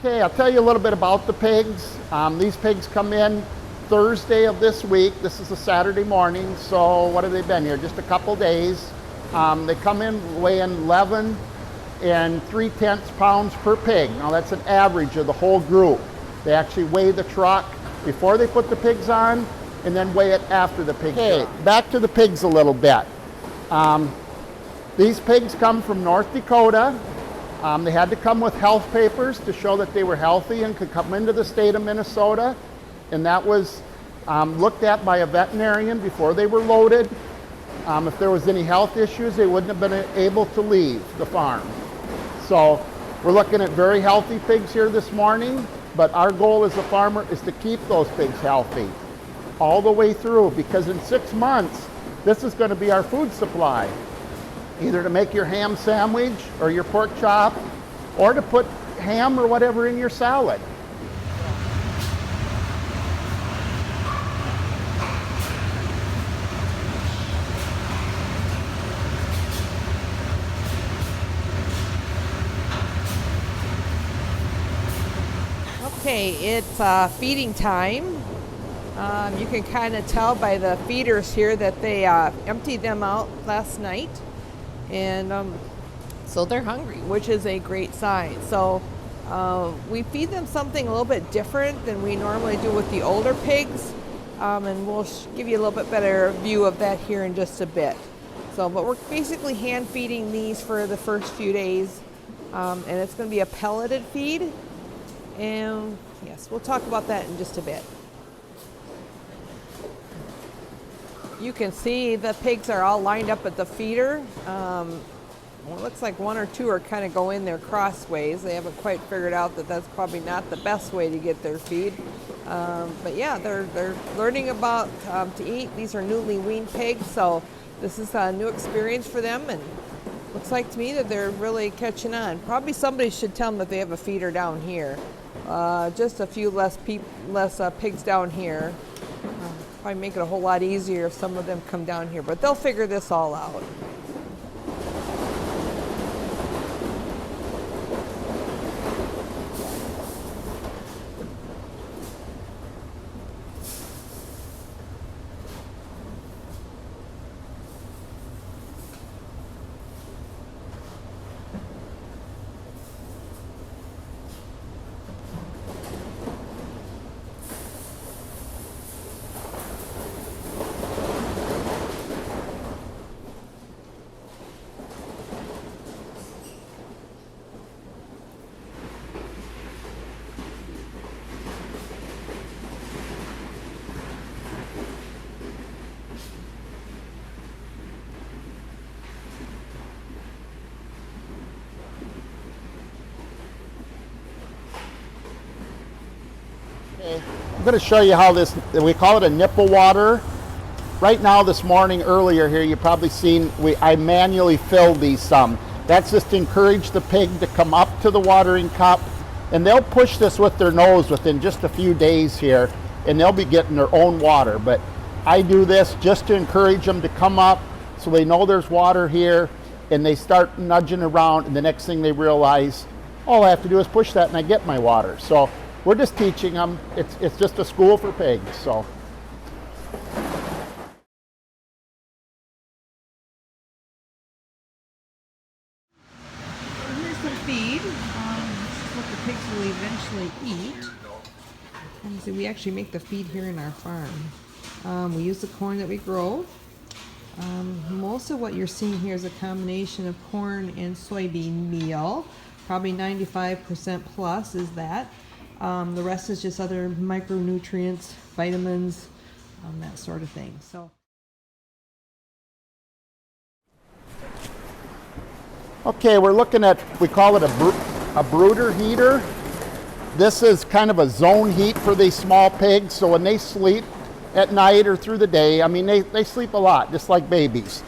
Okay, I'll tell you a little bit about the pigs. These pigs come in Thursday of this week. This is a Saturday morning, so what have they been here? Just a couple days. They come in weighing 11 and 3/10 pounds per pig. Now that's an average of the whole group. They actually weigh the truck before they put the pigs on and then weigh it after the pigs. Okay, back to the pigs a little bit. These pigs come from North Dakota. They had to come with health papers to show that they were healthy and could come into the state of Minnesota. And that was looked at by a veterinarian before they were loaded. If there was any health issues, they wouldn't have been able to leave the farm. So we're looking at very healthy pigs here this morning, but our goal as a farmer is to keep those pigs healthy all the way through, because in 6 months, this is going to be our food supply. Either to make your ham sandwich or your pork chop, or to put ham or whatever in your salad. Okay, it's feeding time. You can kind of tell by the feeders here that they emptied them out last night. And so they're hungry, which is a great sign. So we feed them something a little bit different than we normally do with the older pigs. And we'll give you a little bit better view of that here in just a bit. So, but we're basically hand feeding these for the first few days. And it's going to be a pelleted feed. And yes, we'll talk about that in just a bit. You can see the pigs are all lined up at the feeder. Well, it looks like one or two are kind of going there crossways. They haven't quite figured out that that's probably not the best way to get their feed. But yeah, they're learning about to eat. These are newly weaned pigs, so this is a new experience for them, and looks like to me that they're really catching on. Probably somebody should tell them that they have a feeder down here. Just a few less pigs down here. Probably make it a whole lot easier if some of them come down here, but they'll figure this all out. I'm going to show you how this, we call it a nipple water. Right now this morning earlier here, you've probably seen I manually filled these some. That's just to encourage the pig to come up to the watering cup, and they'll push this with their nose within just a few days here, and they'll be getting their own water. But I do this just to encourage them to come up so they know there's water here, and they start nudging around, and the next thing they realize, all I have to do is push that and I get my water. So we're just teaching them. It's just a school for pigs. So. Here's some feed. This is what the pigs will eventually eat. And so we actually make the feed here in our farm. We use the corn that we grow. Most of what you're seeing here is a combination of corn and soybean meal. Probably 95% plus is that. The rest is just other micronutrients, vitamins, that sort of thing. So. Okay, we're looking at, we call it a brooder heater. This is kind of a zone heat for these small pigs, so when they sleep at night or through the day, I mean, they sleep a lot, just like babies.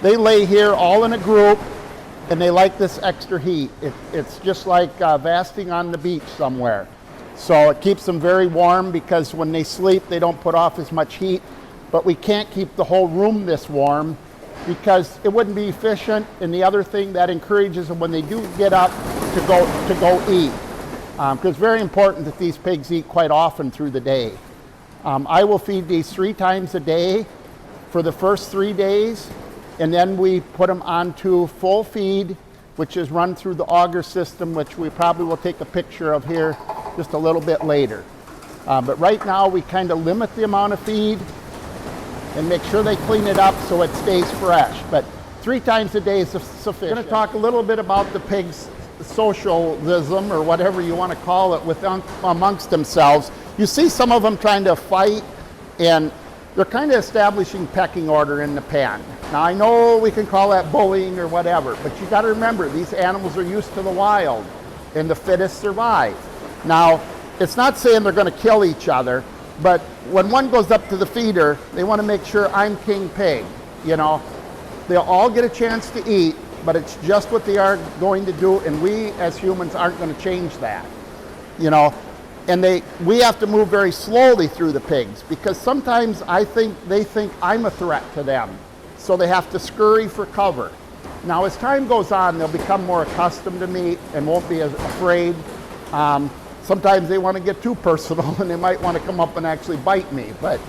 They lay here all in a group, and they like this extra heat. It's just like vasting on the beach somewhere. So it keeps them very warm, because when they sleep, they don't put off as much heat. But we can't keep the whole room this warm, because it wouldn't be efficient. And the other thing that encourages them when they do get up to go eat. because it's very important that these pigs eat quite often through the day. I will feed these 3 times a day for the first 3 days, and then we put them onto full feed, which is run through the auger system, which we probably will take a picture of here just a little bit later. But right now we kind of limit the amount of feed and make sure they clean it up so it stays fresh. But 3 times a day is sufficient. I'm going to talk a little bit about the pigs' socialism, or whatever you want to call it, amongst themselves. You see some of them trying to fight, and they're kind of establishing pecking order in the pen. Now I know we can call that bullying or whatever, but you got to remember these animals are used to the wild, and the fittest survive. Now it's not saying they're going to kill each other, but when one goes up to the feeder, they want to make sure I'm king pig. You know, they'll all get a chance to eat, but it's just what they are going to do, and we as humans aren't going to change that. You know, and we have to move very slowly through the pigs, because sometimes they think I'm a threat to them, so they have to scurry for cover. Now as time goes on, they'll become more accustomed to me and won't be as afraid. Sometimes they want to get too personal and they might want to come up and actually bite me, but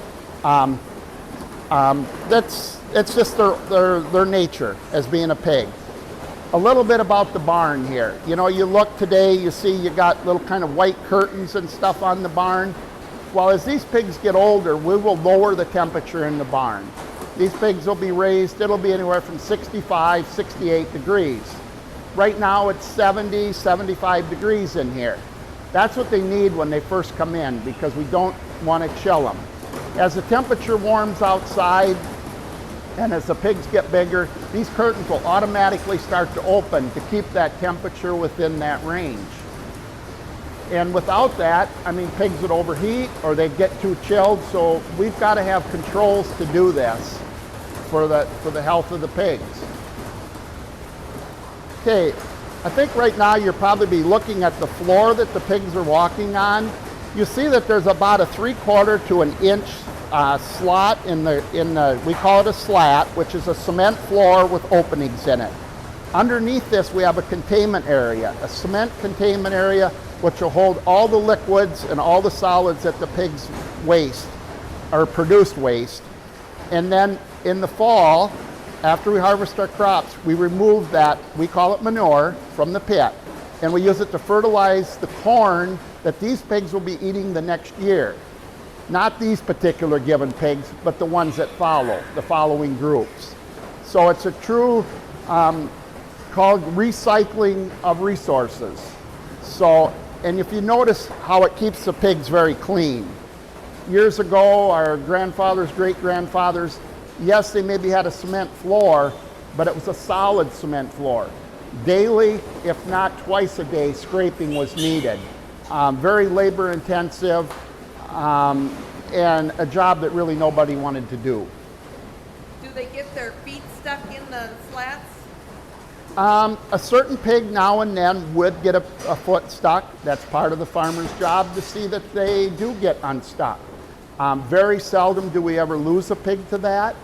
it's just their nature as being a pig. A little bit about the barn here. You know, you look today, you see you got little kind of white curtains and stuff on the barn. Well, as these pigs get older, we will lower the temperature in the barn. These pigs will be raised, it'll be anywhere from 65, 68 degrees. Right now it's 70, 75 degrees in here. That's what they need when they first come in, because we don't want to chill them. As the temperature warms outside, and as the pigs get bigger, these curtains will automatically start to open to keep that temperature within that range. And without that, I mean, pigs would overheat or they'd get too chilled, so we've got to have controls to do this for the health of the pigs. Okay, I think right now you'll probably be looking at the floor that the pigs are walking on. You see that there's about a 3/4 to an inch slot in the, we call it a slat, which is a cement floor with openings in it. Underneath this we have a containment area, a cement containment area, which will hold all the liquids and all the solids that the pigs waste, or produced waste. And then in the fall, after we harvest our crops, we remove that, we call it manure, from the pit, and we use it to fertilize the corn that these pigs will be eating the next year. Not these particular given pigs, but the ones that follow, the following groups. So it's a true, called recycling of resources. So, and if you notice how it keeps the pigs very clean. Years ago, our grandfathers, great-grandfathers, yes, they maybe had a cement floor, but it was a solid cement floor. Daily, if not twice a day, scraping was needed. Very labor intensive, and a job that really nobody wanted to do. Do they get their feet stuck in the slats? A certain pig now and then would get a foot stuck. That's part of the farmer's job to see that they do get unstuck. Very seldom do we ever lose a pig to that.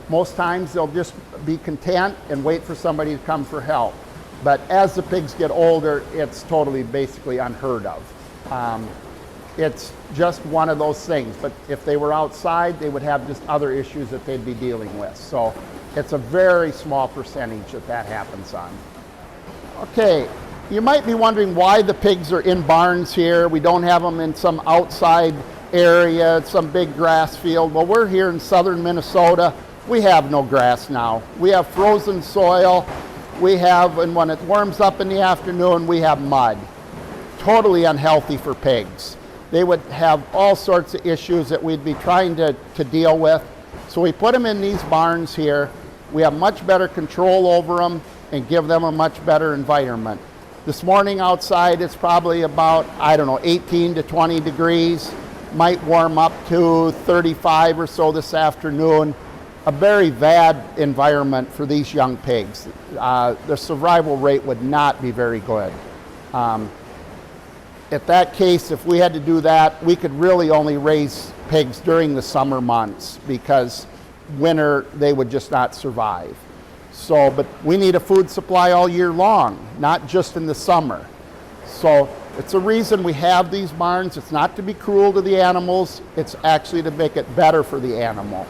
Most times they'll just be content and wait for somebody to come for help. But as the pigs get older, it's totally basically unheard of. It's just one of those things, but if they were outside, they would have just other issues that they'd be dealing with. So it's a very small percentage that happens on. Okay, you might be wondering why the pigs are in barns here. We don't have them in some outside area, some big grass field. Well, we're here in southern Minnesota. We have no grass now. We have frozen soil. We have, and when it warms up in the afternoon, we have mud. Totally unhealthy for pigs. They would have all sorts of issues that we'd be trying to deal with. So we put them in these barns here. We have much better control over them and give them a much better environment. This morning outside it's probably about, 18 to 20 degrees. Might warm up to 35 or so this afternoon. A very bad environment for these young pigs. The survival rate would not be very good. At that case, if we had to do that, we could really only raise pigs during the summer months, because winter they would just not survive. So, but we need a food supply all year long, not just in the summer. So It's a reason we have these barns. It's not to be cruel to the animals. It's actually to make it better for the animal.